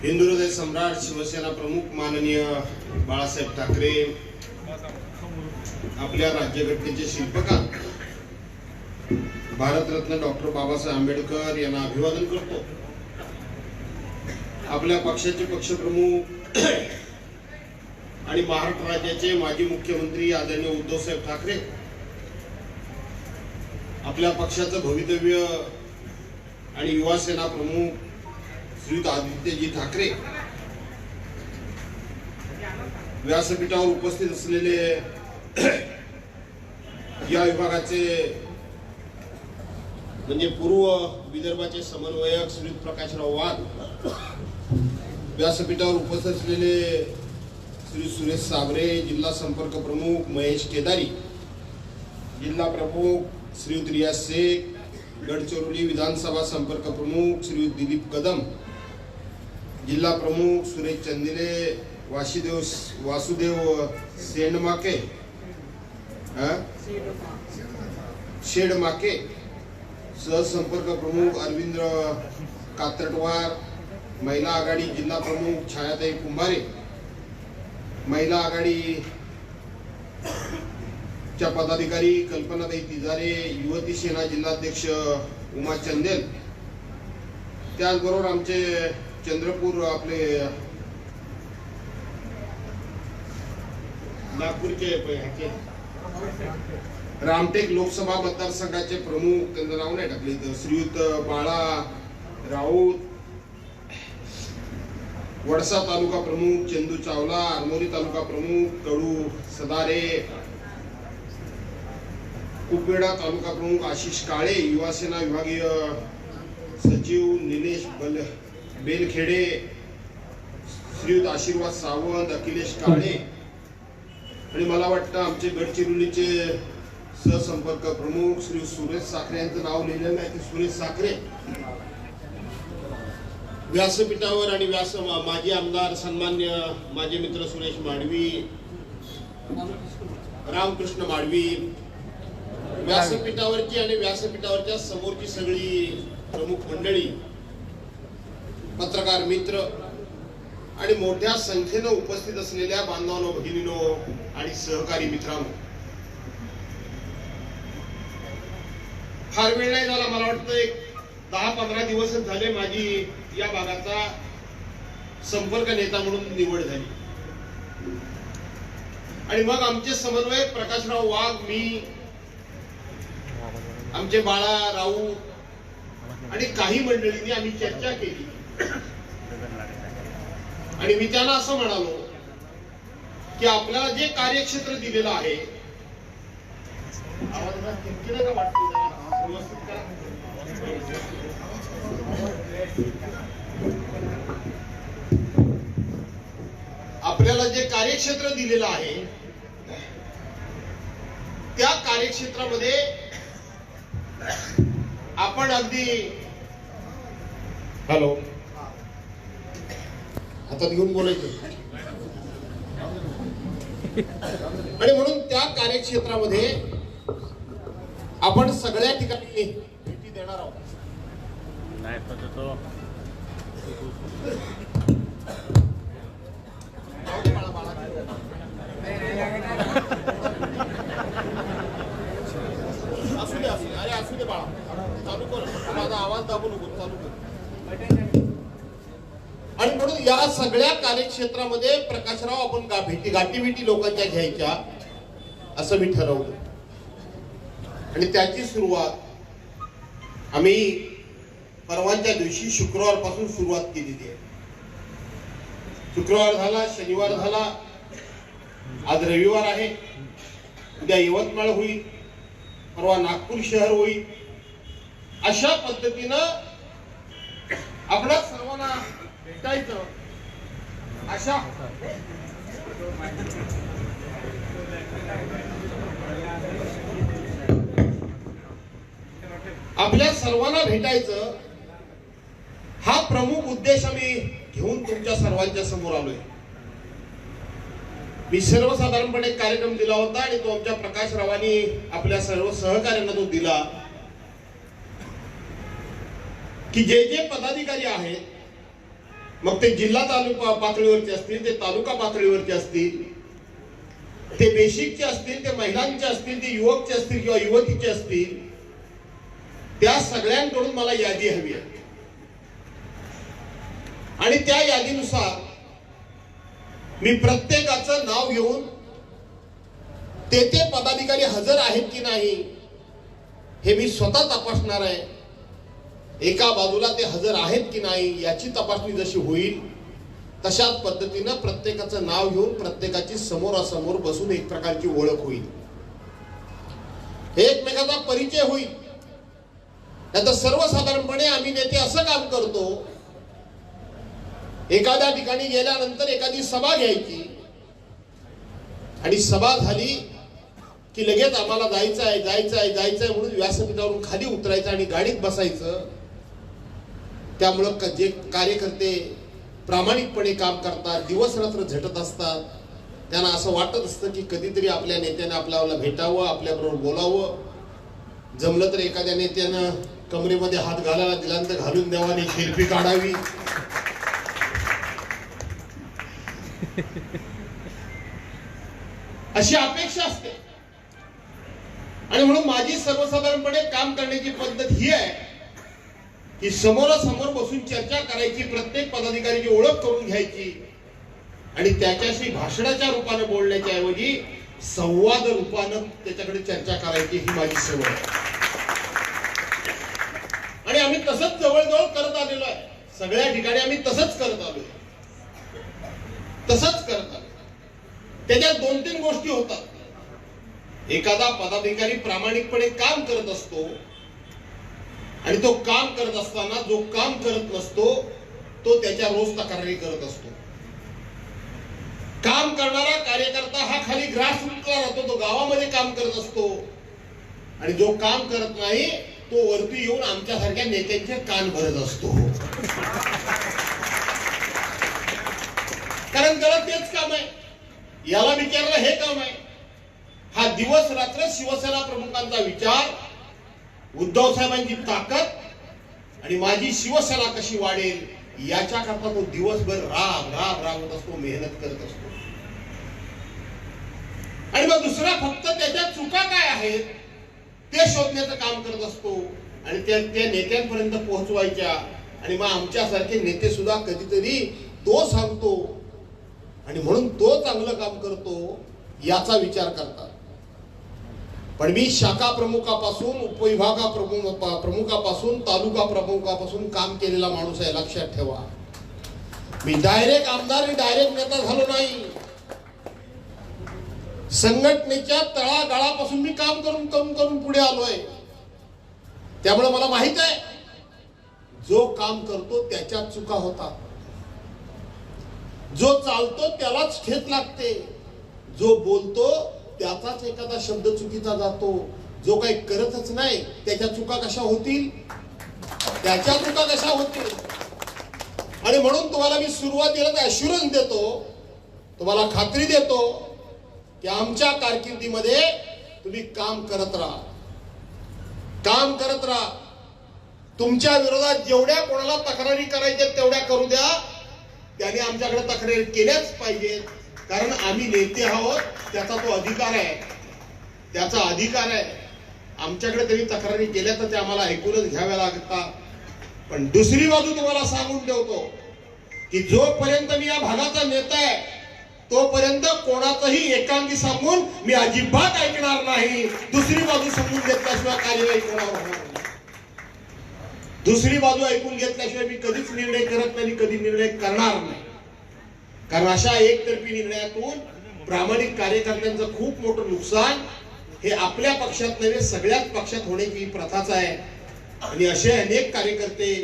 हिंदू हृदय सम्राट शिवसेना प्रमुख माननीय बाळासाहेब ठाकरे, आपल्या राज्यघटनेचे शिल्पकार भारतरत्न डॉक्टर बाबासाहेब आंबेडकर यांना अभिवादन करतो। आपल्या पक्षाचे पक्षप्रमुख आणि महाराष्ट्र राज्याचे माजी मुख्यमंत्री आदरणीय उद्धवसाहेब ठाकरे, आपल्या पक्षाचं भवितव्य आणि युवा सेना प्रमुख श्रीयुत आदित्यजी ठाकरे, व्यासपीठावर उपस्थित असलेले या विभागाचे म्हणजे पूर्व विदर्भाचे समन्वयक श्रीयुत प्रकाशराव वाघ, व्यासपीठावर उपस्थित असलेले श्री सुरेश साबरे, जिल्हा संपर्क प्रमुख महेश केदारी, जिल्हा प्रमुख श्रीयुत रियाज शेख, गडचिरोली विधानसभा संपर्क प्रमुख श्रीयुत दिलीप कदम, जिल्हा प्रमुख सुरेश चंदिले, वासुदेव शेडमाके, सहसंपर्क प्रमुख अरविंद कात्रटवार, महिला आघाडी जिल्हा प्रमुख छायाताई कुंभारे, महिला आघाडी च्या पदाधिकारी कल्पनाताई तिजारे, युवती सेना जिल्हाध्यक्ष उमा चंदेल, त्याचबरोबर आमचे चंद्रपूर आपले नागपूरचे रामटेक लोकसभा मतदारसंघाचे प्रमुख, त्यांचं नाव नाही टाकले इथं, श्रीयुत बाळा राऊत, वडसा तालुका प्रमुख चंदू चावला, आरमोरी तालुका प्रमुख कडू सदारे, कुपेडा तालुका प्रमुख आशिष काळे, युवा सेना विभागीय सचिव निलेश बेलखेडे, श्रीयुत आशीर्वाद सावंत, अखिलेश काळे, आणि मला वाटतं आमचे गडचिरोलीचे सहसंपर्क प्रमुख श्री सुरेश साखरे यांचं नाव लिहिलेलं नाही, सुरेश साखरे, व्यासपीठावर आणि माजी आमदार सन्मान्य माजी मित्र सुरेश माडवी, रामकृष्ण माडवी, व्यासपीठावरची आणि व्यासपीठावरच्या समोरची सगळी प्रमुख मंडळी, पत्रकार मित्र आणि मोठ्या संख्येनं उपस्थित असलेल्या बांधवांनो, भगिनींनो आणि सहकारी मित्रांनो, फार वेळ नाही झाला, मला वाटतं एक 10-15 दिवसच झाले माझी या भागाचा संपर्क नेता म्हणून निवड झाली। आणि मग आमचे समन्वयक प्रकाशराव वाघ, मी, आमचे बाळा राऊत आणि काही मंडळींनी आम्ही चर्चा केली आणि मी त्यांना असं म्हणालो की आपल्याला जे कार्यक्षेत्र दिलेलं आहे, आपल्याला जे कार्यक्षेत्र दिलेलं आहे त्या कार्यक्षेत्रामध्ये आपण अगदी हॅलो हातात घेऊन बोलायचं आणि म्हणून त्या कार्यक्षेत्रामध्ये आपण सगळ्या ठिकाणी भेटी देणार आहोत। असू दे बाळा, चालू कर, माझा आवाज दाबू नको, चालू कर। आणि म्हणून या सगळ्या कार्यक्षेत्रामध्ये प्रकाशराव आपण गाठीभेटी लोकांच्या घ्यायच्या असं मी ठरवलं आणि त्याची सुरुवात आम्ही परवाच्या दिवशी शुक्रवार पासून सुरुवात केलेली आहे। शुक्रवार झाला, शनिवार झाला, आज रविवार आहे, उद्या यवतमाळ होईल, परवा नागपूर शहर होईल। अशा पद्धतीनं आपल्या सर्वांना भेटायचं, अशा आपल्या सर्वांना भेटायचं हा प्रमुख उद्देश आम्ही घेऊन तुमच्या सर्वांच्या समोर आलोय। मी सर्वसाधारणपणे कार्यक्रम दिला होता आणि तो आमच्या प्रकाशरावांनी आपल्या सर्व सहकार्यांना तो दिला की जे जे पदाधिकारी आहेत मग ते जिल्हा तालुका पातळीवरचे असतील, ते तालुका पातळीवरचे असतील, ते बेसिकचे असतील, ते महिलांचे असतील, ते युवकचे असतील किंवा युवतीचे असतील, त्या सगळ्यांकडून मला यादी हवी आहे. आणि त्या यादीनुसार मी प्रत्येकाचं नाव घेऊन ते पदाधिकारी हजर आहेत की नाही हे मी स्वतः तपासणार आहे. एका बाजूला ते हजर आहेत की नाही याची तपासणी जशी होईल तशाच पद्धतीनं प्रत्येकाचं नाव घेऊन प्रत्येकाची समोरासमोर बसून एक प्रकारची ओळख होईल, एकमेकाचा परिचय होईल. नाहीतर सर्वसाधारणपणे आम्ही नेते असं काम करतो, एखाद्या ठिकाणी गेल्यानंतर एखादी सभा घ्यायची आणि सभा झाली की लगेच आम्हाला जायचंय म्हणून व्यासपीठावरून खाली उतरायचं आणि गाडीत बसायचं. त्यामुळं जे कार्यकर्ते प्रामाणिकपणे काम करतात, दिवस रात्र झटत असतात, त्यांना असं वाटत असतं की कधीतरी आपल्या नेत्याने आपल्याला भेटावं, आपल्याबरोबर बोलावं. जमलं तर एखाद्या नेत्यानं कमरेमध्ये हात घालायला दिल्यानंतर घालून द्यावा आणि सेल्फी काढावी. अशी अपेक्षा असते. आणि म्हणून माझी सर्वसाधारणपणे काम करण्याची पद्धत ही आहे की समोरासमोर बसून चर्चा करायची, प्रत्येक पदाधिकाऱ्याची ओळख करून घ्यायची आणि त्याच्याशी भाषणाच्या रूपाने बोलण्याच्या ऐवजी संवाद रूपाने त्याच्याकडे चर्चा करायची, ही माझी सवय आहे. आणि आम्ही तसंच जवळजवळ करत आलेलो आहे. सगळ्या ठिकाणी आम्ही तसंच करत आलोय. त्याच्यात 2-3 गोष्टी होतात. एखादा पदाधिकारी प्रामाणिकपणे काम करत असतो आणि तो काम करत असताना जो काम करत नसतो तो त्याच्या रोज तक्रारी करत असतो. काम करणारा कार्यकर्ता हा खाली ग्रासरूटला राहतो, तो गावामध्ये काम करत असतो. आणि जो काम करत नाही तो वरती येऊन आमच्यासारख्या नेत्यांचे कान भरत असतो. कारण त्याला तेच काम आहे, याला विचारलं हे काम आहे. हा दिवस रात्र शिवसेना प्रमुखांचा विचार, उद्धव साहेबांची ताकद आणि माझी शिवसेना कशी वाढेल याच्याकरता तो दिवसभर राबत असतो, मेहनत करत असतो. आणि मग दुसरा फक्त त्याच्या चुका काय आहेत ते शोधण्याचं काम करत असतो आणि त्या नेत्यांपर्यंत पोहोचवायच्या. आणि मग आमच्यासारखे नेते सुद्धा कधीतरी तो सांगतो आणि म्हणून तो चांगलं काम करतो याचा विचार करतात. पण मी शाखा प्रमुखापासून, उपविभागा प्रमुखापासून, तालुका प्रमुखापासून काम केलेला माणूस आहे, लक्षात ठेवा. मी डायरेक्ट आमदार आणि डायरेक्ट नेता झालो नाही. संघटनेच्या तळागाळापासून मी काम करून पुढे आलोय. त्यामुळे मला माहित आहे जो काम करतो त्याच्यात चुका होतात, जो चालतो त्यालाच ठेच लागते, जो बोलतो त्याचाच एखादा शब्द चुकीचा जातो, जो काही करतच नाही त्याच्या चुका कशा होतील. आणि म्हणून तुम्हाला मी सुरुवातीलाच ॲश्युरन्स देतो, तुम्हाला खात्री देतो की आमच्या कारकिर्दीमध्ये तुम्ही काम करत राहा. तुमच्या विरोधात जेवढ्या कोणाला तक्रारी करायच्या तेवढ्या करू द्या. त्याने आमच्याकडे तक्रारी केल्याच पाहिजेत, कारण आम्ही नेते आहोत, त्याचा तो अधिकार आहे. आमच्याकडे तरी तक्रारी केल्या तर ते आम्हाला ऐकूनच घ्याव्या लागतात. पण दुसरी बाजू तुम्हाला सांगून ठेवतो की जोपर्यंत मी या भागाचा नेता आहे तोपर्यंत कोणाचंही एकांगी सांगून मी अजिबात ऐकणार नाही. दुसरी बाजू समजून घेतल्याशिवाय कार्यवाही कोणावर होणार नाही. दुसरी बाजू ऐकून घेतल्याशिवाय मी कधीच निर्णय करत नाही, कधी निर्णय करणार नाही. कारण अशा एकतर्फी निर्णयातून प्रामाणिक कार्यकर्त्यांचं खूप मोठं नुकसान हे आपल्या पक्षात नव्हे सगळ्याच पक्षात होण्याची प्रथाच आहे. आणि असे अनेक कार्यकर्ते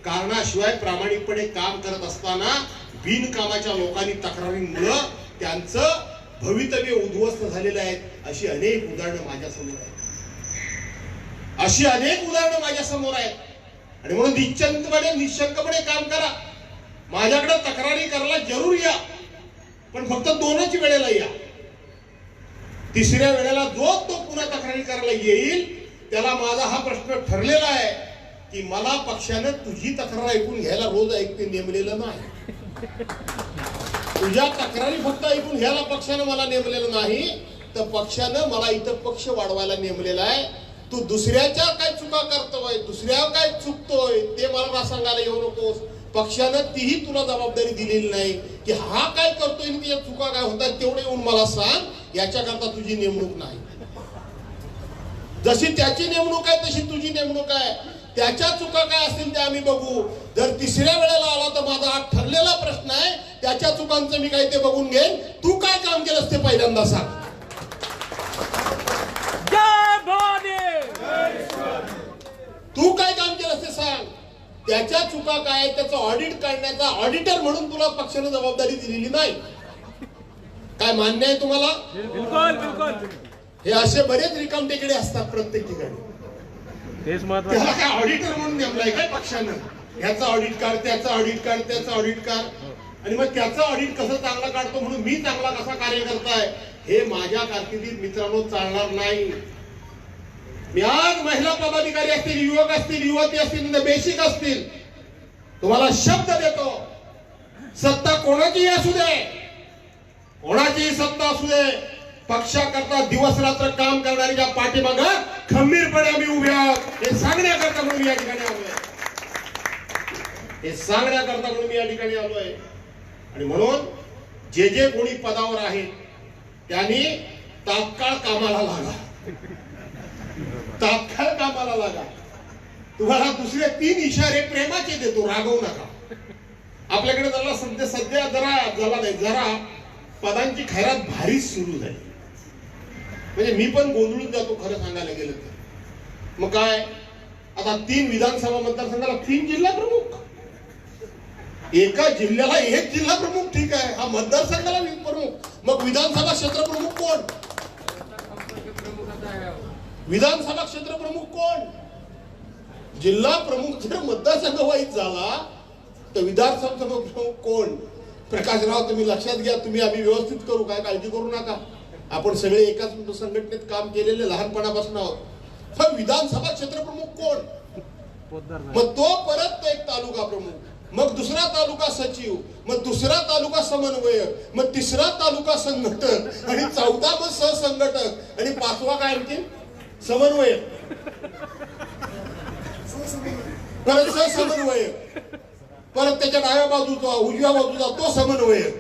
कारणाशिवाय प्रामाणिकपणे काम करत असताना बिनकामाच्या लोकांनी तक्रारींमुळे त्यांचं भवितव्य उद्ध्वस्त झालेलं आहे. अशी अनेक उदाहरणं माझ्या समोर आहेत. आणि म्हणून निश्चंतपणे काम करा. माझ्याकडे तक्रारी करायला जरूर या, पण फक्त 2च वेळेला या. तिसऱ्या वेळेला जो तो पुन्हा तक्रारी करायला येईल त्याला माझा हा प्रश्न ठरलेला आहे की मला पक्षानं तुझी तक्रार ऐकून घ्यायला रोज ऐकते नेमलेलं नाही. तुझ्या तक्रारी फक्त ऐकून घ्यायला पक्षानं मला नेमलेलं नाही, तर पक्षानं मला इथं पक्ष वाढवायला नेमलेला आहे. तू दुसऱ्याच्या काय चुका करतोय, दुसऱ्या काय चुकतोय ते मला सांगायला येऊ नकोस. पक्षानं तीही तुला जबाबदारी दिलेली नाही की हा काय करतोय आणि त्याच्या चुका काय होतात तेवढे येऊन मला सांग. याच्याकरता तुझी नेमणूक नाही. जशी त्याची नेमणूक आहे तशी तुझी नेमणूक आहे. त्याच्या चुका काय असतील ते आम्ही बघू. जर तिसऱ्या वेळेला आला तर माझा हा ठरलेला प्रश्न आहे, त्याच्या चुकांचं मी काय ते बघून घेईन. तू काय काम केलंस ते पहिल्यांदा सांग. तू काय काम केलंस ते सांग. त्याच्या चुका काय त्याचं ऑडिट काढण्याचा ऑडिटर म्हणून तुला पक्षाने जबाबदारी दिलेली नाही. काय मान्य आहे तुम्हाला? बिलकुल बिलकुल. हे असे बरेच रिकाम टेकडे असतात प्रत्येक ठिकाणी. तेच महत्वाचं. त्याला काय ऑडिटर म्हणून नेमलाय काय पक्षानं? ह्याचा ऑडिट काढ, त्याचा ऑडिट काढ, त्याचा ऑडिट काढ, आणि मग त्याचं ऑडिट कसं चांगला काढतो म्हणून मी चांगला कसा कार्य करताय हे माझ्या कारकिर्दीत मित्रांनो चालणार नाही. मी आज महिला पदाधिकारी असतील, युवक असतील, युवती असतील, बेसिक असतील, तुम्हाला शब्द देतो, सत्ता कोणाचीही असू दे, कोणाचीही सत्ता असू दे, पक्षाकरता दिवस रात्र काम करणाऱ्या पाठीमाग खंबीरपणे आम्ही उभे आहोत हे सांगण्याकरता म्हणून मी या ठिकाणी आलोय. हे सांगण्याकरता म्हणून मी या ठिकाणी आलोय. आणि म्हणून जे जे कोणी पदावर आहेत त्यांनी तात्काळ कामाला लागा, तात्काळ कामाला लागा. तुम्हाला दुसरे 3 इशारे प्रेमाचे देतो, रागवू नका. आपल्याकडे सध्या जरा पदांची खैरात भारीच सुरू झाली. म्हणजे मी पण गोंधळून जातो खरं सांगायला गेलं तर. मग काय आता 3 विधानसभा मतदारसंघाला 3 जिल्हा प्रमुख, एका जिल्ह्याला 1 जिल्हा प्रमुख, ठीक आहे, हा मतदारसंघाला प्रमुख. मग विधानसभा क्षेत्र प्रमुख कोण? विधानसभा क्षेत्र प्रमुख कोण? जिल्हा प्रमुख जर मतदारसंघ वाईज झाला तर विधानसभा प्रमुख कोण? प्रकाशराव तुम्ही लक्षात घ्या, तुम्ही आम्ही व्यवस्थित करू, काय काळजी करू नका. आपण सगळे एकाच संघटनेत काम केलेले लहानपणापासून आहोत. पण विधानसभा क्षेत्र प्रमुख कोण? मग तो परत एक तालुका प्रमुख, मग दुसरा तालुका सचिव, मग दुसरा तालुका समन्वयक, मग तिसरा तालुका संघटक, आणि 14 मग सहसंघटक, आणि 5वा काय आणखी समन्वयक, परत सहसमन्वयक, परत त्याच्या डाव्या बाजूचा उजव्या बाजूचा तो समन्वयक.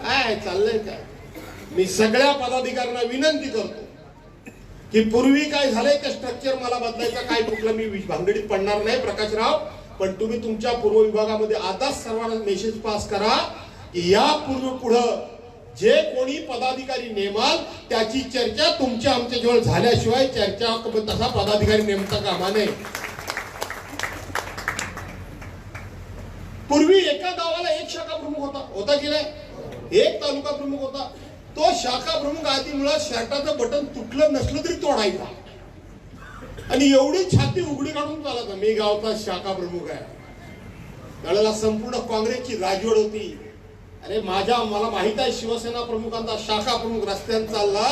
काय चाललंय काय? मी सगळ्या पदाधिकाऱ्यांना विनंती करतो की पूर्वी काय झालंय ते स्ट्रक्चर मला बदलायचा, काय कुठला मी भानगडीत पडणार नाही प्रकाशराव. पण तुम्ही तुमच्या पूर्व विभागामध्ये आताच सर्वांना मेसेज पास करा की या पुढं जे कोणी पदाधिकारी नेमाल त्याची चर्चा तुमच्या आमच्या जवळ झाल्याशिवाय चर्चा तसा पदाधिकारी नेमता कामा नये. पूर्वी एका गावाला 1 शाखा प्रमुख होता की नाही? 1 तालुका प्रमुख होता. तो शाखा प्रमुख आधी मुळात शर्टाचं बटन तुटलं नसलं तरी तोडायचा, आणि एवढी छाती उघडी काढून चालायचा मी गावचा शाखा प्रमुख आहे. त्यावेळेला संपूर्ण काँग्रेसची राजवड होती. अरे मला माहित आहे, शिवसेना प्रमुखांचा शाखा प्रमुख रस्त्याने चालला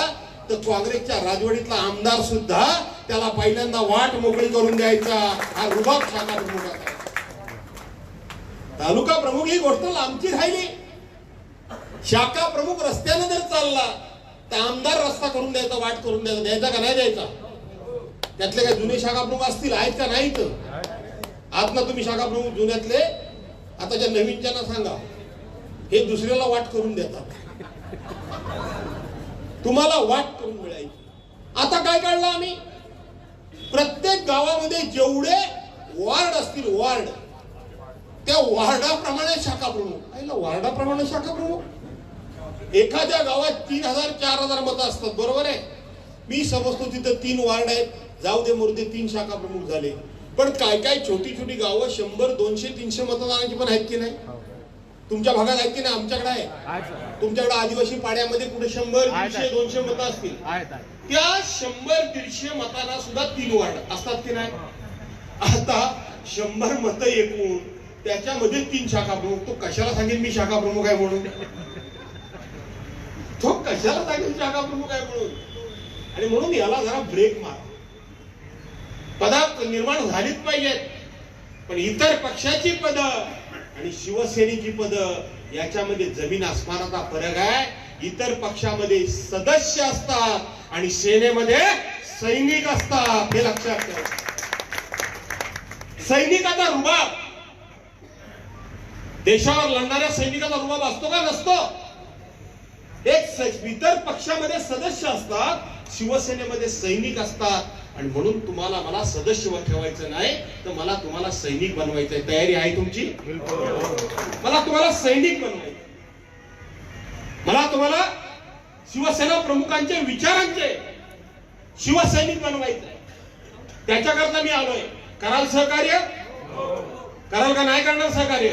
तर काँग्रेसच्या राजवडीतला आमदार सुद्धा त्याला पहिल्यांदा वाट मोकळी करून द्यायचा. हा रुबाब शाखा प्रमुखाचा. तालुका प्रमुख ही गोष्ट लांबची राहिली. शाखा प्रमुख रस्त्याने जर चालला तर आमदार रस्ता करून द्यायचा, वाट करून द्यायचा का नाही द्यायचा? त्यातले काय जुने शाखा प्रमुख असतील, आहेत का नाहीत? आत ना तुम्ही शाखा प्रमुख जुन्यातले, आताच्या नवीनच्यांना सांगा, हे दुसऱ्याला वाट करून देतात, तुम्हाला वाट करून मिळायची. आता काय काढलं आम्ही? प्रत्येक गावामध्ये जेवढे वार्ड असतील, वार्ड, त्या वार्डाप्रमाणे शाखा प्रमुख. वार्डाप्रमाणे शाखा प्रमुख. एखाद्या गावात 3000-4000 मतं असतात, बरोबर आहे? मी समजतो तिथं 3 वार्ड आहेत, जाऊ दे मुर्दे, 3 शाखा प्रमुख झाले. पण काय काय छोटी छोटी गावं 100, 200, 300 मतदानाची पण आहेत की नाही? तुमच्या भागात आहेत की नाही? आमच्याकडे आहे. तुमच्याकडे आदिवासी पाड्यामध्ये कुठे 100, 150, 200 मतं असतील. त्या 100-150 मतांना सुद्धा 3 वार्ड असतात की नाही? आता 100 मतं एकूण, त्याच्यामध्ये 3 शाखा प्रमुख. तो कशाला सांगेल मी शाखा प्रमुख आहे म्हणून? तो कशाला सांगेल शाखा प्रमुख आहे म्हणून? आणि म्हणून याला जरा ब्रेक मारा. पदं निर्माण झालीच पाहिजेत, पण इतर पक्षाची पदं आणि शिवसेनेची पदं याच्यामध्ये जमीन आसमानाचा फरक आहे. इतर पक्षामध्ये सदस्य असतात आणि सेनेमध्ये सैनिक असतात, हे लक्षात ठेवा. सैनिकाचा रुबाब, देशावर लढणाऱ्या सैनिकाचा रुबाब असतो का नसतो? एक इतर पक्षामध्ये सदस्य असतात, शिवसेनेमध्ये सैनिक असतात. आणि म्हणून तुम्हाला मला सदस्य ठेवायचं नाही, तर मला तुम्हाला सैनिक बनवायचंय. तयारी आहे तुमची? मला तुम्हाला सैनिक बनवायचं, मला तुम्हाला शिवसेना प्रमुखांचे विचारांचे शिवसैनिक बनवायचंय. त्याच्याकरता मी आलोय. कराल सहकार्य? कराल का नाही करणार सहकार्य?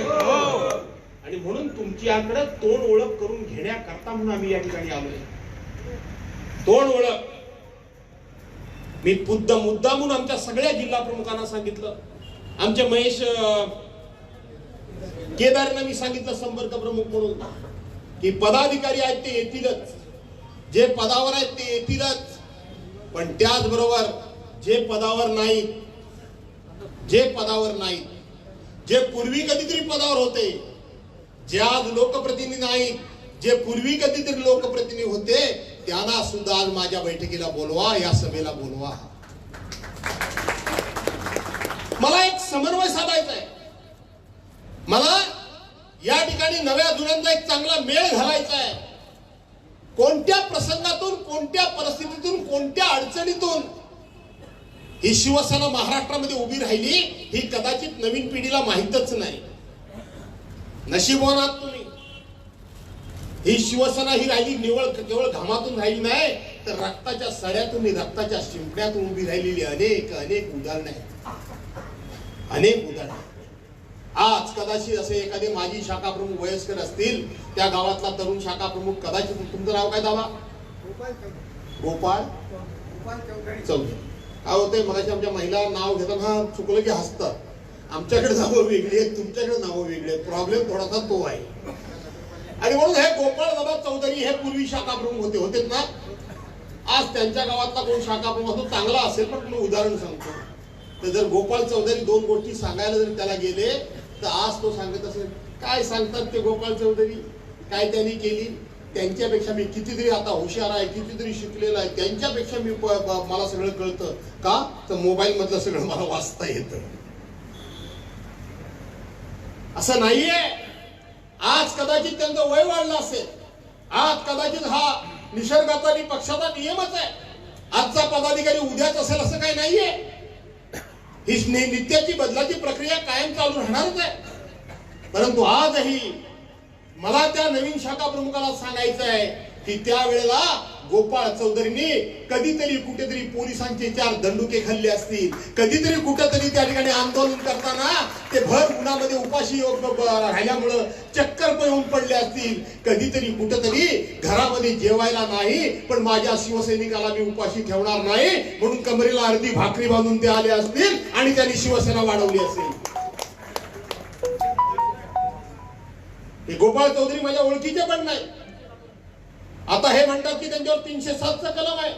आणि म्हणून तुमच्याकडे तोंड ओळख करून घेण्याकरता म्हणून आम्ही या ठिकाणी आलोय. तोंड ओळख मी मुद्दा म्हणून आमच्या सगळ्या जिल्हा प्रमुखांना सांगितलं. आमचे महेश केदारना मी सांगितलं संपर्क प्रमुख म्हणून, की पदाधिकारी आहेत ते येतीलच, जे पदावर आहेत ते येतीलच, पण त्याचबरोबर जे पदावर नाहीत, जे पूर्वी कधीतरी पदावर होते, जे आज लोकप्रतिनिधी नाहीत, जे पूर्वी कधीतरी लोकप्रतिनिधी होते, त्यांना सुद्धा आज माझ्या बैठकीला बोलवा, या सभेला बोलवा. मला एक समन्वय साधायचा आहे. मला या ठिकाणी नव्या जुन्यांचा एक चांगला मेळ घालायचा आहे. कोणत्या प्रसंगातून, कोणत्या परिस्थितीतून, कोणत्या अडचणीतून ही शिवसेना महाराष्ट्रामध्ये उभी राहिली, ही कदाचित नवीन पिढीला माहीतच नाही. नशीबवान आहात तुम्ही. ही शिवसेना ही राहिली केवळ घामातून राहिली नाही, तर रक्ताच्या सड्यातून, रक्ताच्या शिंपण्यातून उभी राहिलेली अनेक उदाहरणे आहेत. अनेक उदाहरणे. आज कदाचित असे एखादे माजी शाखा प्रमुख वयस्कर असतील, त्या गावातला तरुण शाखा प्रमुख कदाचित, तुमचं नाव काय दादा? गोपाळ चौधरी. काय होतंय, मगाशी आमच्या महिला नाव घेताना चुकलं की हसतात. आमच्याकडे नावं वेगळी आहेत, तुमच्याकडे नावं वेगळी आहेत. प्रॉब्लेम थोडासा तो आहे. आणि म्हणून हे गोपाळ दादा चौधरी हे पूर्वी शाखा प्रमुख होते ना. आज त्यांच्या गावातला कोण शाखा प्रमुख असतो चांगला असेल, पण तुम्ही उदाहरण सांगतो, तर जर गोपाळ चौधरी दोन गोष्टी सांगायला जर त्याला गेले, तर आज तो सांगत असेल, काय सांगतात ते गोपाळ चौधरी, काय त्यांनी केली, त्यांच्यापेक्षा मी कितीतरी आता हुशार आहे, कितीतरी शिकलेला आहे, त्यांच्यापेक्षा मी मला सगळं कळतं. का? तर मोबाईल मधलं सगळं मला वाचता येतं. असं नाहीये. आज कदाचित त्यांचं वय वाढलं असेल, आज कदाचित हा निसर्गाचा आणि पक्षाचा नियमच आहे. आजचा पदाधिकारी उद्याच असेल असं काही नाहीये. ही नित्याची बदलाची प्रक्रिया कायम चालू राहणारच आहे. परंतु आजही मला त्या नवीन शाखा प्रमुखाला सांगायचं आहे की त्यावेळेला गोपाळ चौधरींनी कधीतरी कुठेतरी पोलिसांचे 4 दंडुके खाल्ले असतील, कधीतरी कुठेतरी त्या ठिकाणी आंदोलन करताना ते भर उन्हामध्ये उपाशी राहिल्यामुळं चक्कर पण येऊन पडले असतील, कधीतरी कुठेतरी घरामध्ये जेवायला नाही, पण माझ्या शिवसैनिकाला मी उपाशी ठेवणार नाही म्हणून कमरेला अर्धी भाकरी बांधून ते आले असतील आणि त्यांनी शिवसेना वाढवली असेल. हे गोपाळ चौधरी माझ्या ओळखीचे पण नाही. आता हे म्हणतात की त्यांच्यावर 307चा कलम आहे.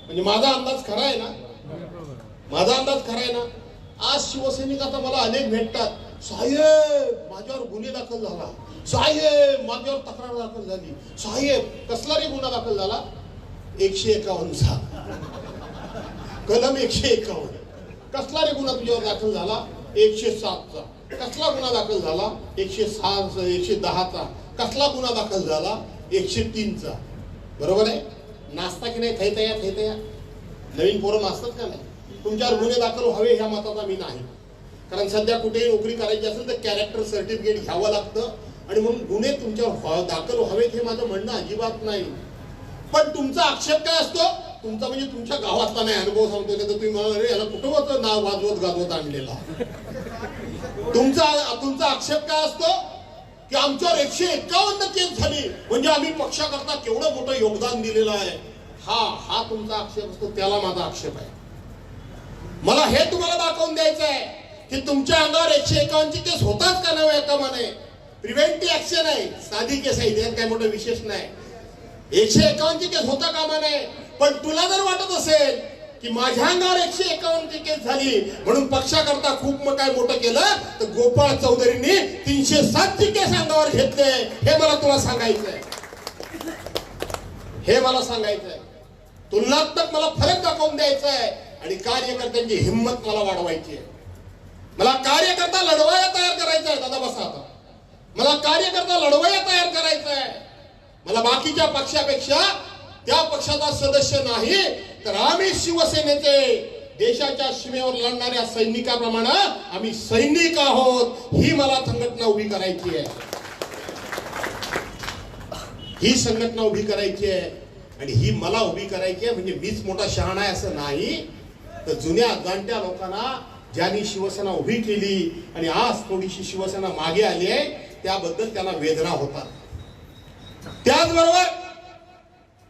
म्हणजे माझा अंदाज खरा आहे ना, माझा अंदाज खरा आहे ना. आज शिवसैनिक आता मला अनेक भेटतात, साहेब माझ्यावर गुन्हे दाखल झाला, साहेब माझ्यावर तक्रार दाखल झाली, साहेब कसला रे गुन्हा दाखल झाला? 151चा कलम 151. कसला रे गुन्हा तुझ्यावर दाखल झाला? 107चा. कसला गुन्हा दाखल झाला? 106, 110चा. कसला गुन्हा दाखल झाला? 103चा. बरोबर आहे. नाचता की नाही? थैतया नवीन पोरं नाचतात का नाही? तुमच्यावर गुन्हे दाखल व्हावे ह्या मताचा मी नाही. कारण सध्या कुठेही नोकरी करायची असेल तर कॅरेक्टर सर्टिफिकेट घ्यावं लागतं, आणि म्हणून गुन्हे तुमच्यावर दाखल व्हावेत हे माझं म्हणणं अजिबात नाही. पण तुमचा आक्षेप काय असतो? तुमचा म्हणजे तुमच्या गावातला नाही अनुभव सांगतो, तर तुम्ही मला रे याला कुटुंबाचं नाव वाजवत गाजवत आणलेला. तुमचा आक्षेप काय असतो की आमच्यावर 151 केस झाली, म्हणजे आम्ही पक्षाकरता केवढं मोठं योगदान दिलेलं आहे. हा तुमचा आक्षेप असतो, त्याला माझा आक्षेप आहे. मला हे तुम्हाला दाखवून द्यायचं आहे की तुमच्या अंगावर 151ची केस होताच का नव्हे का म्हणे. प्रिव्हेंटिव्ह ऍक्शन आहे, साधी केस आहे, त्यात काही मोठं विशेष नाही. 151ची केस होता कामा नये. पण तुला जर वाटत असेल की माझ्या अंगावर 151 ची केस झाली म्हणून पक्षाकरता खूप काय मोठं केलं तर गोपाळ चौधरींनी 307 ची केस अंगावर घेतले. हे मला तुला सांगायचंय, हे मला सांगायचंय. तुलनात्मक मला फरक दाखवून द्यायचा आहे आणि कार्यकर्त्यांची हिंमत मला वाढवायची आहे. मला कार्यकर्ता लढवाया तयार करायचा आहे. दादा बसा आता. मला कार्यकर्ता लढवाया तयार करायचा आहे. मला बाकीच्या पक्षापेक्षा त्या पक्षाचा सदस्य नाही तर आम्ही शिवसेनेचे देशाच्या सीमेवर लढणाऱ्या सैनिकाप्रमाणे आम्ही सैनिक आहोत. ही मला संघटना उभी करायची आहे, ही संघटना उभी करायची आहे आणि ही मला उभी करायची आहे. म्हणजे मीच मोठा शहाणा आहे असं नाही, तर जुन्या जाणत्या लोकांना ज्यांनी शिवसेना उभी केली आणि आज थोडीशी शिवसेना मागे आली आहे त्याबद्दल त्यांना वेदना होतात. त्याचबरोबर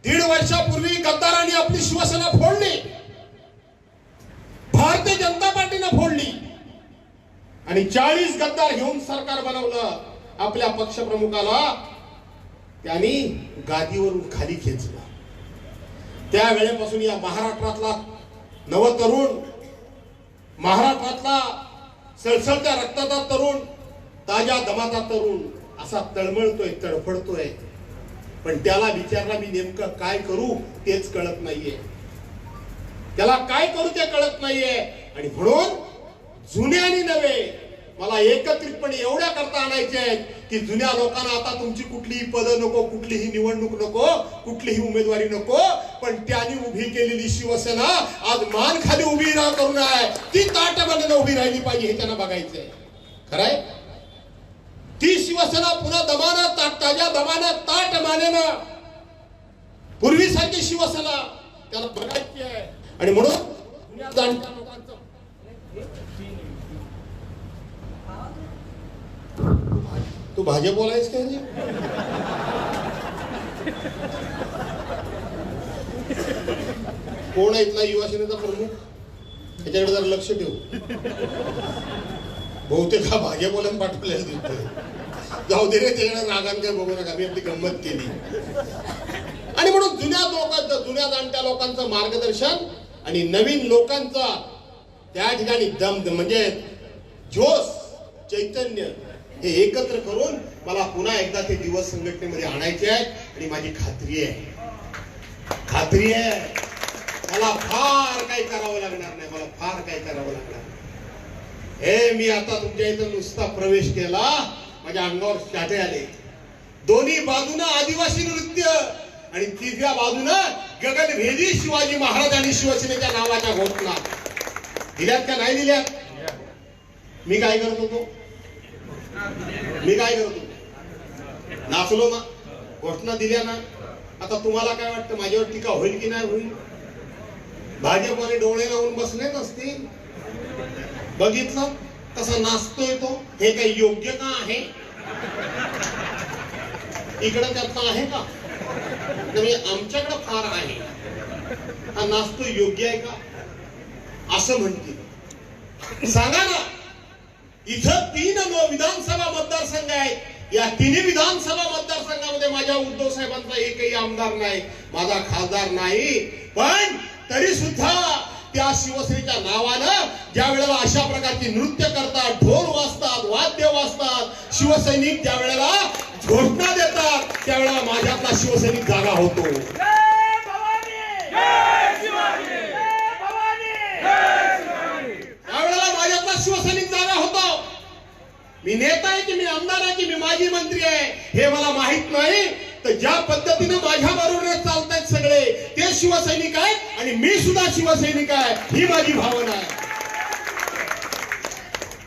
1.5 वर्षापूर्वी गद्दारांनी आपली शिवसेना फोडली, भारतीय जनता पार्टीनं फोडली आणि 40 गद्दार घेऊन सरकार बनवलं. आपल्या पक्षप्रमुखाला त्यांनी गादीवरून खाली खेचलं. त्यावेळेपासून या महाराष्ट्रातला नवतरुण, महाराष्ट्रातला सळसळत्या रक्ताचा तरुण, ताज्या दमाचा तरुण असा तळमळतोय, तडफडतोय. पण त्याला विचारला मी नेमकं काय करू तेच कळत नाहीये, त्याला काय करू ते कळत नाहीये. आणि म्हणून जुने आणि नवे मला एकत्रितपणे एवढ्या करता आणायचे आहेत की जुन्या लोकांना आता तुमची कुठलीही पदं नको, कुठलीही निवडणूक नको, कुठलीही उमेदवारी नको, पण त्यांनी उभी केलेली शिवसेना आज मान खाली उभी करून आहे ती ताटमानेनं उभी राहिली पाहिजे हे त्यांना बघायचंय. खरंय ती शिवसेना पुन्हा दमानं ताज्या दमानं ताट मानेनं पूर्वीसारखी शिवसेना त्याला बघायची आहे. आणि म्हणून जाणत्या लोकांचं तू भाजप बोलायस काय रे? कोण आहे इथला युवा सेनेचा प्रमुख? त्याच्याकडे जरा लक्ष ठेवू. बहुतेक हा भाजपवाल्यानं पाठवलेला दिसतोय. जाऊ दे रे, त्याच्याकडे रागान काय बघू नका, मी आपली गंमत केली. आणि म्हणून जुन्या लोकांचं, जुन्या जाणत्या लोकांचं मार्गदर्शन आणि नवीन लोकांचा त्या ठिकाणी दम म्हणजे जोश, चैतन्य हे एकत्र करून मला पुन्हा एकदा ते दिवस संघटनेमध्ये आणायचे आहेत. आणि माझी खात्री आहे मला फार काही करावं लागणार नाही, मला फार काही करावं लागणार नाही. हे मी आता तुमच्या इथं नुसता प्रवेश केला, माझ्या अंगावर शाटे आले. दोन्ही बाजूनं आदिवासी नृत्य आणि तिसऱ्या बाजूनं गगनभेदी शिवाजी महाराज आणि शिवसेनेच्या नावाच्या घोषणा दिल्यात का नाही दिल्यात? मी काय करत होतो? नाचलो ना, घोषणा दिल्या ना. आता तुम्हाला काय वाटतं माझ्यावर टीका होईल की नाही होईल? भाजपवाले डोळे लावून बसले नसतील. बघितलं कसा नाचतोय तो? हे काही योग्य का आहे? इकडं त्यातलं आहे का? आमच्याकडे फार आहे. हा नाचतो योग्य आहे का असं म्हणते? सांगा ना. इथं 3 विधानसभा मतदारसंघ आहेत. या 3 विधानसभा मतदारसंघामध्ये माझ्या उद्धव साहेबांचा एकही आमदार नाही, माझा खासदार नाही. पण तरी सुद्धा त्या शिवसेनेच्या नावानं ज्या वेळेला अशा प्रकारची नृत्य करतात, ढोल वाजतात, वाद्य वाजतात, शिवसैनिक ज्या वेळेला घोषणा देतात त्यावेळेला माझ्यातला शिवसैनिक जागा होतो. त्यावेळेला माझ्यातला शिवसैनिक जागा होतो. मी नेता आहे की मी आमदार आहे की मी माजी मंत्री आहे हे मला माहित नाही. तर ज्या पद्धतीने माझ्या बरोबर चालतायत सगळे ते शिवसैनिक आहेत आणि मी सुद्धा शिवसैनिक आहे, ही माझी भावना आहे,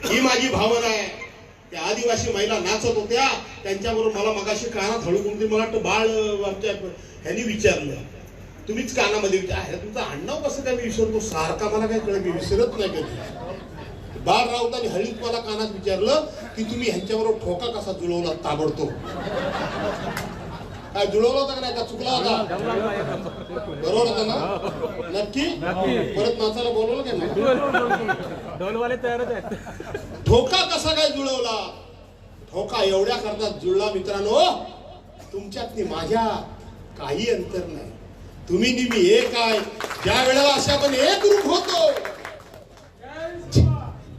ही माझी भावना आहे. त्या आदिवासी महिला नाचत होत्या त्यांच्याबरोबर मला मगाशी कानात हळू कोणतरी मला वाटतं बाळ ह्यांनी विचारलं, तुम्हीच कानामध्ये विचार तुमचं आडनाव कसं काय मी विसरतो सारखा, मला काय कळलं मी विसरत नाही कधी. बाळ राऊतांनी हळूच मला कानात विचारलं की तुम्ही ह्यांच्याबरोबर ठोका कसा जुळवला ताबडतोब? काय जुळवला होता का नाही का चुकला होता? बरोबर होता ना? नक्की परत नाचायला बोलवलं काय ना? ढोलवाले तयारच आहेत. ठोका कसा काय जुळवला? ठोका एवढ्या करता जुळला मित्रांनो, तुमच्यात माझ्या काही अंतर नाही. तुम्ही नेहमी एक आहे, ज्या वेळेला असे आपण एकरूप होतो,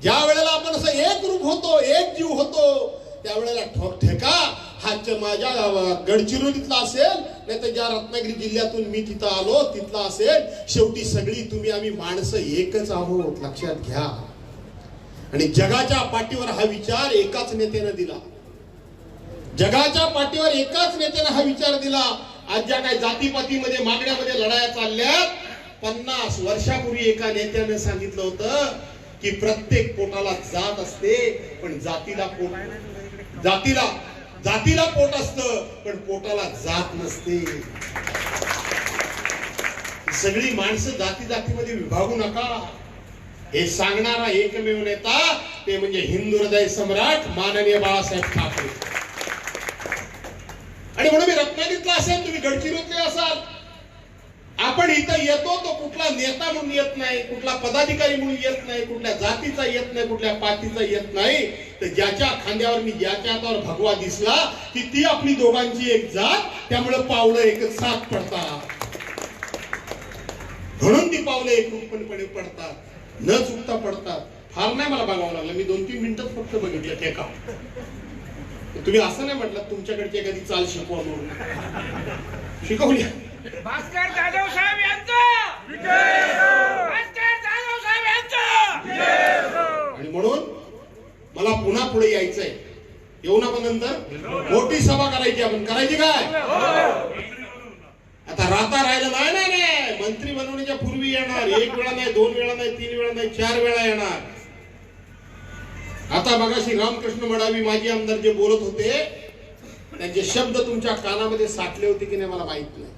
ज्या वेळेला आपण असं एकरूप होतो, एक जीव होतो, त्यावेळेला ठेका हा माझ्या गडचिरोलीतला असेल, नाही तर ज्या रत्नागिरी जिल्ह्यातून मी तिथं आलो तिथला असेल, शेवटी सगळी तुम्ही आम्ही माणसं एकच आहोत, लक्षात घ्या. आणि जगाच्या पाठीवर हा विचार एकाच नेत्यानं दिला. जगाच्या पाठीवर एकाच नेत्यानं हा विचार दिला. आज ज्या काही जातीपातीमध्ये मागण्यामध्ये लढाया चालल्यात, 50 वर्षापूर्वी एका नेत्यानं सांगितलं होतं की प्रत्येक पोटाला जात असते, पण जातीला पोट असतं, पण पोटाला जात नसते. सगळी माणसं जातीमध्ये विभागू नका, हे सांगणारा एकमेव नेता ते म्हणजे हिंदू हृदय सम्राट माननीय बाळासाहेब ठाकरे. आणि म्हणून मी रत्नागिरीतला असेल, तुम्ही गडचिरोलीतले असाल, आपण इथं येतो तो कुठला नेता म्हणून येत नाही, कुठला पदाधिकारी म्हणून येत नाही, कुठल्या जातीचा येत नाही, कुठल्या पातीचा येत नाही, तर ज्याच्या खांद्यावर मी ज्याच्या हातावर भगवा दिसला की ती आपली दोघांची एक जात, त्यामुळे पावलं एकच साथ पडतात. म्हणून ती पावलं एकरूपपणे पडतात, न चुकता पडतात. फार नाही मला बघावं लागलं, मी 2-3 मिनिटच फक्त बघितलं ते का. तुम्ही असं नाही म्हटलं तुमच्याकडची एखादी चाल शिकवा म्हणून, शिकवली. भास्कर जाधव साहेब यांचा भास्कर जाधव साहेब यांचा. आणि म्हणून मला पुन्हा पुढे यायचंय. येऊ ना पण नंतर मोठी सभा करायची, आपण करायची काय. आता राहिलं नाही. मंत्री बनवण्याच्या पूर्वी येणार, 1 वेळा नाही, 2 वेळा नाही, 3 वेळा नाही, 4 वेळा येणार. आता मगाशी रामकृष्ण मडावी माजी आमदार जे बोलत होते, त्यांचे शब्द तुमच्या कानामध्ये साठले होते की नाही मला माहित नाही.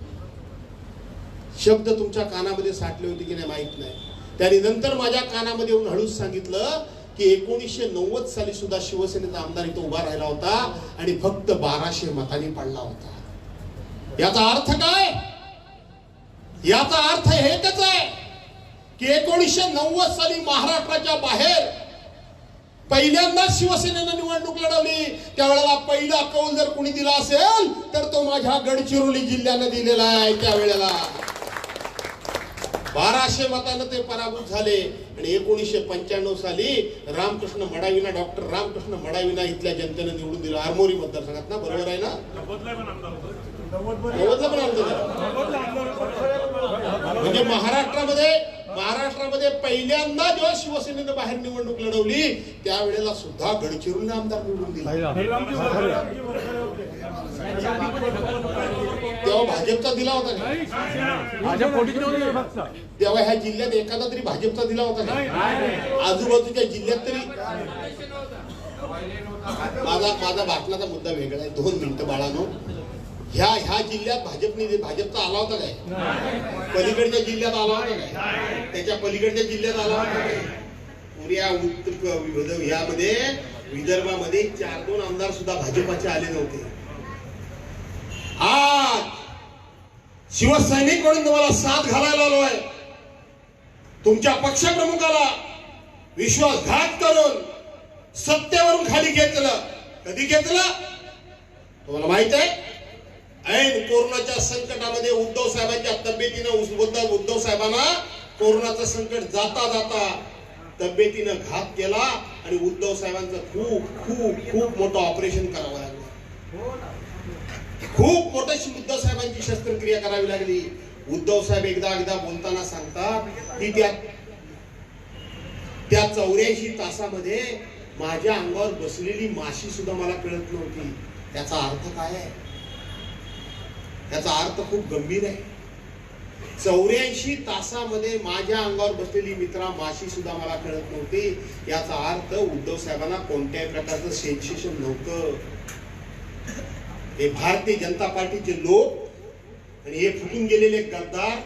शब्द तुमच्या कानामध्ये साठले होते की नाही माहित नाही. त्यांनी नंतर माझ्या कानामध्ये येऊन हळूच सांगितलं की 1990 साली सुद्धा शिवसेनेचा आमदार इथं उभा राहिला होता आणि फक्त 1200 मतांनी पडला होता. याचा अर्थ काय? याचा अर्थ हेच आहे की 1990 साली महाराष्ट्राच्या बाहेर पहिल्यांदा शिवसेनेनं निवडणूक लढवली, त्यावेळेला पहिला कौल जर कोणी दिला असेल तर तो माझ्या गडचिरोली जिल्ह्यानं दिलेला आहे. त्यावेळेला 1200 मतांना ते पराभूत झाले. आणि 1995 साली रामकृष्ण मडावीना, डॉक्टर रामकृष्ण मडावीना इथल्या जनतेनं निवडून दिलं, आरमोरी मतदारसंघात ना, बरोबर आहे ना. म्हणजे महाराष्ट्रामध्ये पहिल्यांदा जेव्हा शिवसेनेनं बाहेर निवडणूक लढवली त्यावेळेला सुद्धा गडचिरोलीने आमदार निवडून दिला. तेव्हा भाजपचा दिला होता का? तेव्हा ह्या जिल्ह्यात एखादा तरी भाजपचा दिला होता का? आजूबाजूच्या जिल्ह्यात तरी. माझा भाषणाचा मुद्दा वेगळा आहे, 2 मिनिटं बाळानो. ह्या जिल्ह्यात भाजपचा आला होता काय? पलीकडच्या जिल्ह्यात आला होता काय? त्याच्या पलीकडच्या जिल्ह्यात आला होता काय? पुऱ्या यामध्ये विदर्भामध्ये 4-2 आमदार सुद्धा भाजपाचे आले नव्हते. आज शिवसैनिक म्हणून तुम्हाला साथ घालायला आलोय. तुमच्या पक्षप्रमुखाला विश्वासघात करून सत्तेवरून खाली घेतलं. कधी घेतलं तुम्हाला माहित आहे? ऐन कोरोनाच्या संकटामध्ये उद्धव साहेबांच्या तब्येतीनं उद्धव साहेबांना कोरोनाचं संकट जाता तब्येतीनं घात केला आणि उद्धव साहेबांचं खूप मोठं ऑपरेशन करावं लागलं. खूप मोठं उद्धव साहेबांची शस्त्रक्रिया करावी लागली. उद्धव साहेब एकदा बोलताना सांगतात की त्या 84 तासामध्ये माझ्या अंगावर बसलेली माशी सुद्धा मला कळत नव्हती. त्याचा अर्थ काय आहे? त्याचा अर्थ खूप गंभीर आहे. 84 तासामध्ये माझ्या अंगावर बसलेली मित्रा माशी सुद्धा मला कळत नव्हती. याचा अर्थ उद्धव साहेबांना कोणत्याही प्रकारचं सेन्सेशन नव्हतं. हे भारतीय जनता पार्टीचे लोक आणि हे फुटून गेलेले गद्दार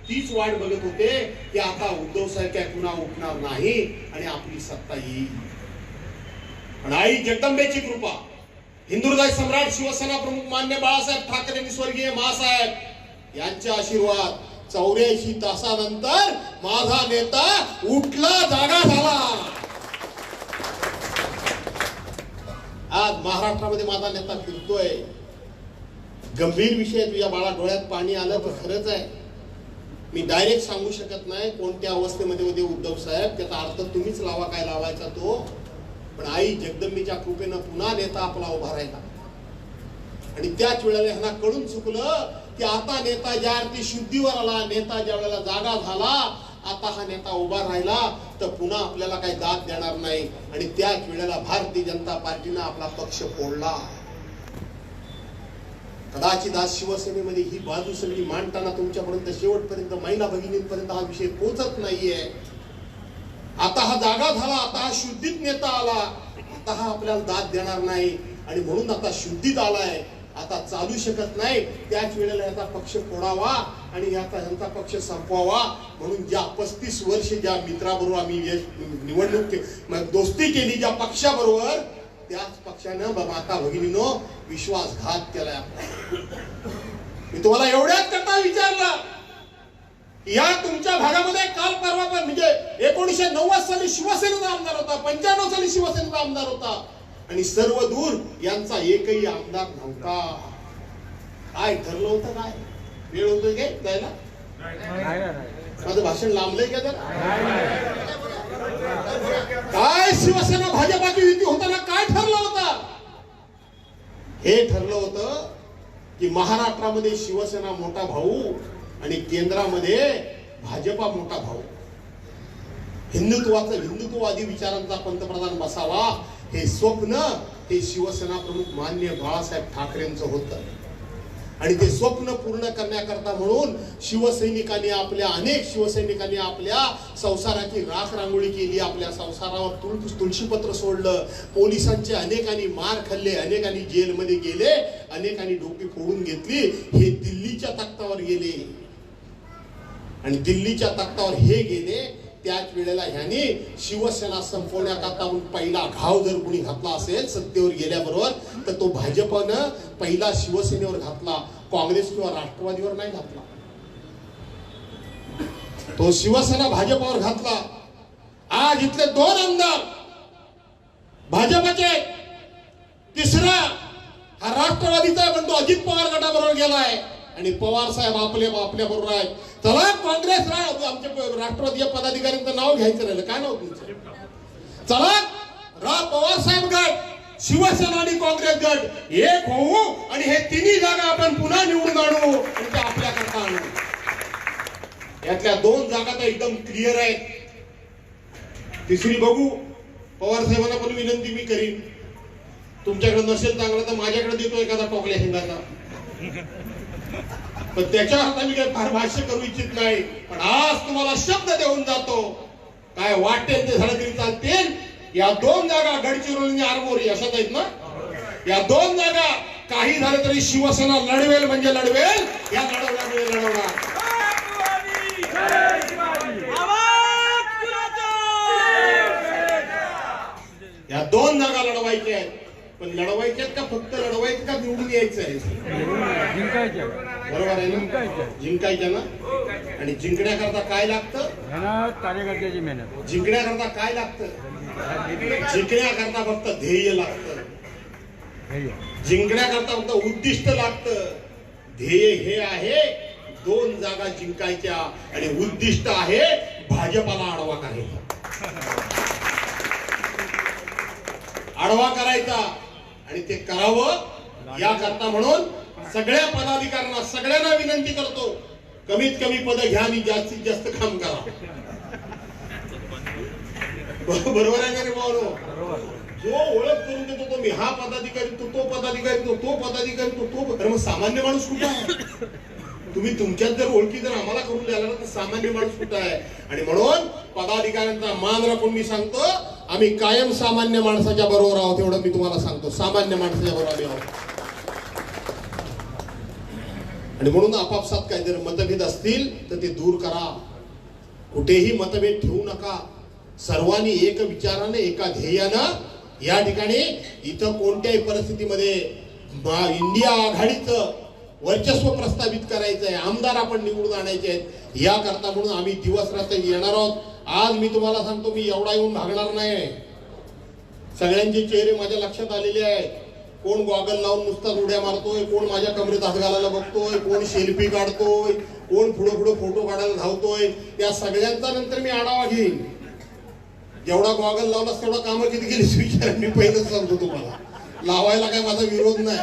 तीच वाट बघत होते की आता उद्धव साहेब काय पुन्हा उठणार नाही आणि आपली सत्ता येईल. पण आई जगदंबेची कृपा, हिंदू हृदय सम्राट शिवसेना प्रमुख मान्य बाळासाहेब ठाकरे स्वर्गीय मासाहेब यांचे आशीर्वाद, 84 तासानंतर माझा नेता उठला, जागा झाला. आज महाराष्ट्रामध्ये माझा नेता फिरतोय. गंभीर विषय, तुझ्या बाळा डोळ्यात पाणी आलं तर खरंच आहे. मी डायरेक्ट सांगू शकत नाही कोणत्या अवस्थेमध्ये होते उद्धव साहेब, त्याचा अर्थ तुम्हीच लावा काय लावायचा तो. पण आई जगदंबेच्या कृपेनं पुन्हा नेता आपला उभा राहिला. आणि त्याच वेळेला ह्यांना कळून चुकलं की आता नेता ज्या अर्थी शुद्धीवर आला, नेता ज्या वेळेला जागा झाला, आता हा नेता उभा राहिला तर पुन्हा आपल्याला काही दाद देणार नाही. आणि त्याच वेळेला भारतीय जनता पार्टीनं आपला पक्ष फोडला. कदाचित आज शिवसेनेमध्ये ही बाजू सगळी मांडताना तुमच्यापर्यंत शेवटपर्यंत महिला भगिनींपर्यंत हा विषय पोहोचत नाहीये. आता हा जागा झाला, आता हा शुद्धीत नेता आला, आता हा आपल्याला दाद देणार नाही. आणि म्हणून आता शुद्धीत आलाय, आता चालू शकत नाही. त्याच वेळेला याचा पक्ष फोडावा आणि यांचा पक्ष संपवावा. म्हणून ज्या 35 वर्ष ज्या मित्राबरोबर आम्ही निवडणूक दोस्ती केली, ज्या पक्षाबरोबर, त्याच पक्षानं माता भगिनीनो विश्वासघात केलाय आपला. मी तुम्हाला एवढ्याच करता विचारलं, या तुमच्या भागामध्ये काल परवा पण म्हणजे 1990 साली शिवसेनेचा आमदार होता, 95 साली शिवसेनेचा आमदार होता आणि सर्व दूर यांचा एकही आमदार नव्हता. काय ठरलं होतं? काय वेळ होतोय काय जायला? माझं भाषण लांबलंय का? तर काय शिवसेना भाजपाची युती होताना काय ठरलं होतं? हे ठरलं होतं की महाराष्ट्रामध्ये शिवसेना मोठा भाऊ आणि केंद्रामध्ये भाजपा मोठा भाऊ. हिंदुत्ववादी विचारांचा पंतप्रधान बसावा हे स्वप्न हे शिवसेना प्रमुख माननीय बाळासाहेब ठाकरेंचं होतं. आणि ते स्वप्न पूर्ण करण्याकरता म्हणून अनेक शिवसैनिकांनी आपल्या संसाराची राख रांगोळी केली, आपल्या संसारावर तुळशीपत्र सोडलं, पोलिसांचे अनेकांनी मार खाल्ले, अनेकांनी जेलमध्ये गेले, अनेकांनी डोकी फोडून घेतली. हे दिल्लीच्या तख्तावर गेले आणि दिल्लीच्या तख्तावर हे गेले. त्याच वेळेला ह्याने शिवसेना संपवण्याकरता पहिला घाव जर कोणी घातला असेल सत्तेवर गेल्याबरोबर तर तो भाजपनं पहिला शिवसेनेवर घातला, काँग्रेस किंवा राष्ट्रवादीवर नाही घातला. तो शिवसेना भाजपावर घातला. आज इथले 2 आमदार भाजपचे, तिसरा हा राष्ट्रवादीचा बंधू अजित पवार गटाबरोबर गेलाय आणि पवार साहेब आपल्या बरोबर आहेत. चला काँग्रेस आमच्या राष्ट्रवादी पदाधिकाऱ्यांचं नाव घ्यायचं राहिलं. काय नाव तुमचं? चला पवार साहेब गट, शिवसेना आणि काँग्रेस गट एक होऊ आणि हे तिन्ही जागा आपण पुन्हा निवडून आणू आणि त्या आपल्याकरता आणू. यातल्या 2 जागा तर एकदम क्लिअर आहेत. तिसरी बघू. पवार साहेबांना पण विनंती मी करीन, तुमच्याकडे नसेल चांगलं तर माझ्याकडे देतो एखादा टोकल्या हिंगाचा. पण त्याच्या हातात मी काही फार भाष्य करू इच्छित नाही. पण आज तुम्हाला शब्द देऊन जातो, काय वाटेल ते झालं तरी चालतील. या 2 जागा गडचिरोली आणि आरमोरी अशाच आहेत ना. या 2 जागा काही झालं तरी शिवसेना लढवेल म्हणजे लढवेल. या लढवणार. या 2 जागा लढवायच्या आहेत. पण लढवायच्यात का फक्त लढवायचं का निवडून यायचं आहे? बरोबर आहे ना? जिंकायच्या ना. आणि जिंकण्याकरता काय लागतं? कार्यकर्त्याची मेहनत. जिंकण्याकरता काय लागतं? जिंकण्याकरता फक्त ध्येय लागतं. जिंकण्याकरता फक्त उद्दिष्ट लागतं. ध्येय हे आहे 2 जागा जिंकायच्या आणि उद्दिष्ट आहे भाजपाला आडवा करायचा. आडवा करायचा आणि ते करावं याकरता म्हणून सगळ्या पदाधिकाऱ्यांना सगळ्यांना विनंती करतो, कमीत कमी पद घ्या आणि जास्तीत जास्त काम करा. बरोबर आहे का रे भाऊ? जो ओळख करून देतो तो मी हा पदाधिकारी, तो पदाधिकारी, तो पदाधिकारी, तो. अरे मग सामान्य माणूस कुठं आहे? तुम्ही तुमच्यात जर ओळखी जर आम्हाला करून द्यायला तर सामान्य माणूस कुठं आहे? आणि म्हणून पदाधिकाऱ्यांचा मान राखून मी सांगतो, आम्ही कायम सामान्य माणसाच्या बरोबर आहोत. एवढं मी तुम्हाला सांगतो, सामान्य माणसाच्या बरोबर आम्ही आहोत. आणि म्हणून आपापसात काही जर मतभेद असतील तर ते दूर करा. कुठेही मतभेद ठेवू नका. सर्वांनी एक विचाराने एका ध्येयानं या ठिकाणी इथं कोणत्याही परिस्थितीमध्ये इंडिया आघाडीचं वर्चस्व प्रस्थापित करायचं आहे, आमदार आपण निवडून आणायचे आहेत. याकरता म्हणून आम्ही दिवस रात्र येणार आहोत. आज मी तुम्हाला सांगतो, मी एवढा येऊन भागणार नाही. सगळ्यांचे चेहरे माझ्या लक्षात आलेले आहेत. कोण गॉगल लावून नुसताच उड्या मारतोय, कोण माझ्या कमरेत हात घालायला बघतोय, कोण सेल्फी काढतोय, कोण पुढे फोटो काढायला धावतोय. त्या सगळ्यांचा नंतर मी आढावा घेईन. जेवढा गॉगल लावलास तेवढा कामं किती केली विचार मी पहिलंच सांगतो तुम्हाला. लावायला काय माझा विरोध नाही,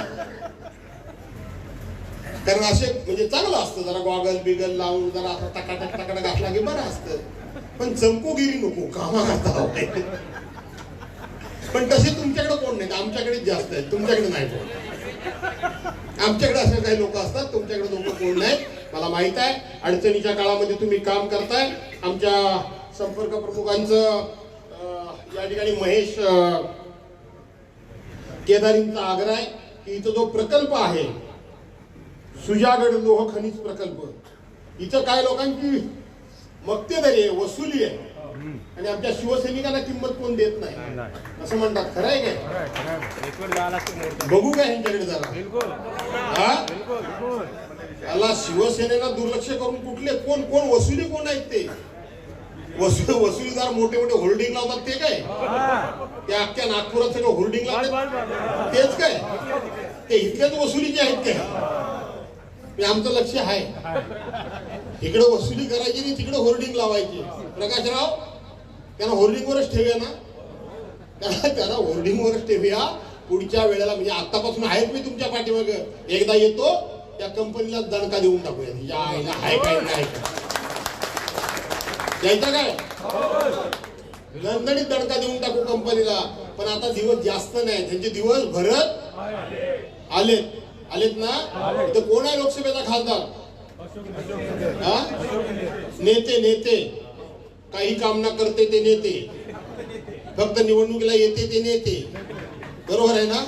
कारण असे म्हणजे चांगलं असतं जरा गॉगल बिगल लावून जरा आता टकाटक घातला की बरं असतं. पण चमकोगिरी नको, कामा करता. पण तसे तुमच्याकडे कोण नाहीत, आमच्याकडेच जास्त आहेत, तुमच्याकडे नाही कोण. आमच्याकडे असे काही लोक असतात, तुमच्याकडे लोक कोण नाहीत. मला माहित आहे अडचणीच्या काळामध्ये तुम्ही काम करताय. आमच्या संपर्क प्रमुखांचं या ठिकाणी महेश केदारींचा आग्रह आहे की इथं जो प्रकल्प आहे सुजागड लोह खनिज प्रकल्प, इथं काय लोकांची मक्तेदारी आहे, वसुली आहे, आणि आमच्या शिवसैनिकांना किंमत कोण देत नाही असं म्हणतात. खरं आहे काय? बघू काय ह्यांच्याकडे जरा. याला शिवसेनेला दुर्लक्ष करून कुठले कोण कोण वसुली कोण आहेत ते वसुलीदार मोठे मोठे होल्डिंग लावतात ते काय? त्या अख्ख्या नागपुरात सगळं होल्डिंग लावतात तेच काय? ते इथल्याच वसुलीचे आहेत काय? आमचं लक्ष आहे इकडे वसुली करायची आणि तिकडे होर्डिंग लावायची. प्रकाशराव त्यांना होर्डिंगवरच ठेवूया ना, त्यांना होर्डिंगवरच ठेवूया. पुढच्या वेळेला म्हणजे आतापासून आहेत मी तुमच्या पाठीमाग. एकदा येतो त्या कंपनीला दणका देऊन टाकूया. या आहे काय नाही यायचं काय दणदणीत दणका देऊन टाकू कंपनीला. पण आता दिवस जास्त नाही, त्यांचे दिवस भरत आलेत ना. तर कोण आहे लोकसभेचा खासदार? नेते काही काम ना करते ते नेते, फक्त निवडणुकीला येते ते नेते. बरोबर आहे ना?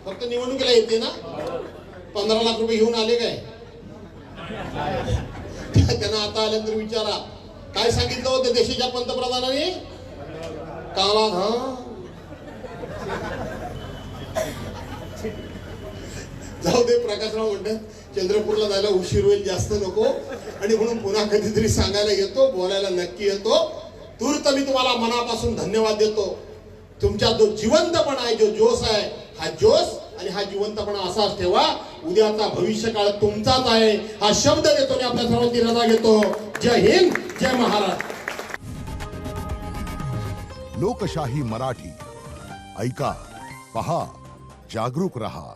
फक्त निवडणुकीला येते ना. 15 लाख रुपये घेऊन आले काय? त्यांना आता आल्यानंतर विचारा काय सांगितलं होतं देशाच्या पंतप्रधानांनी काला. जाऊ दे. प्रकाशराव म्हणतात चंद्रपूरला जायला उशीर होईल, जास्त नको, आणि म्हणून पुन्हा कधीतरी सांगायला येतो, बोलायला नक्की येतो. तूर्त मी तुम्हाला मनापासून धन्यवाद देतो. तुमचा जो जिवंतपणा आहे, जो जोश आहे, हा जोश आणि हा जिवंतपणा असाच ठेवा. उद्याचा भविष्य काळ तुमचाच आहे हा शब्द देतो आणि आपल्या सर्वांची रजा घेतो. जय हिंद, जय महाराष्ट्र. लोकशाही मराठी ऐका, पहा, जागरूक रहा.